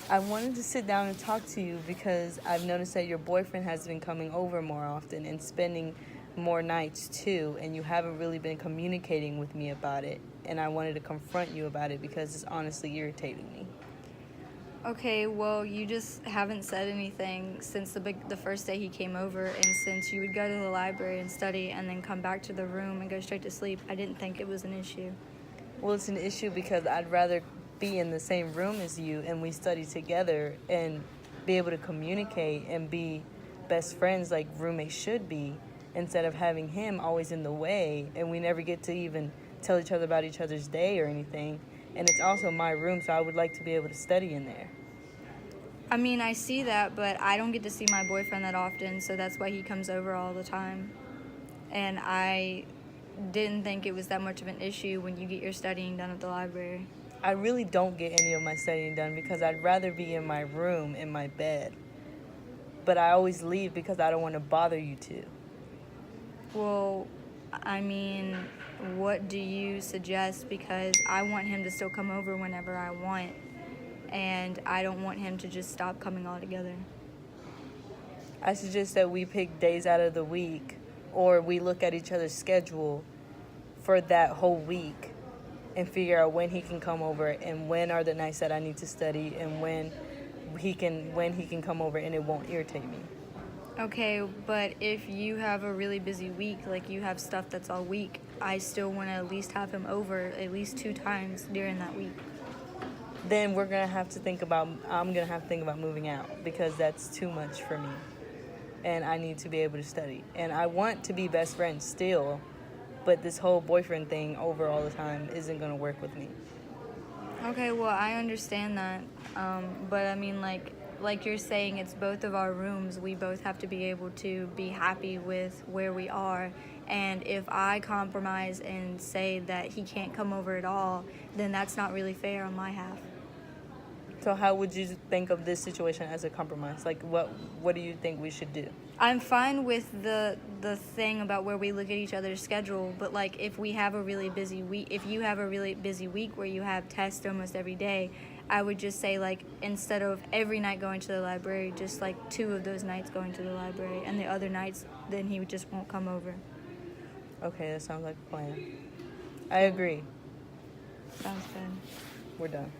I wanted to sit down and talk to you because I've noticed that your boyfriend has been coming over more often and spending more nights too, and you haven't really been communicating with me about it. And I wanted to confront you about it because it's honestly irritating me. Okay, well, you just haven't said anything since the first day he came over, and since you would go to the library and study and then come back to the room and go straight to sleep, I didn't think it was an issue. Well, it's an issue because I'd rather be in the same room as you and we study together and be able to communicate and be best friends like roommates should be, instead of having him always in the way and we never get to even tell each other about each other's day or anything. And it's also my room, so I would like to be able to study in there. I mean, I see that, but I don't get to see my boyfriend that often, so that's why he comes over all the time. And I didn't think it was that much of an issue when you get your studying done at the library. I really don't get any of my studying done because I'd rather be in my room, in my bed. But I always leave because I don't want to bother you two. Well, I mean, what do you suggest? Because I want him to still come over whenever I want, and I don't want him to just stop coming altogether. I suggest that we pick days out of the week or we look at each other's schedule for that whole week and figure out when he can come over and when are the nights that I need to study and when he can come over and it won't irritate me. Okay, but if you have a really busy week, like you have stuff that's all week, I still want to at least have him over at least 2 times during that week. Then I'm going to have to think about moving out because that's too much for me. And I need to be able to study. And I want to be best friends still, but this whole boyfriend thing over all the time isn't going to work with me. Okay, well, I understand that. But I mean, like you're saying, it's both of our rooms. We both have to be able to be happy with where we are. And if I compromise and say that he can't come over at all, then that's not really fair on my half. So how would you think of this situation as a compromise? Like, what do you think we should do? I'm fine with the thing about where we look at each other's schedule, but like if we have a really busy week, if you have a really busy week where you have tests almost every day, I would just say like instead of every night going to the library, just like 2 of those nights going to the library, and the other nights then he just won't come over. Okay, that sounds like a plan. I agree. Sounds good. We're done.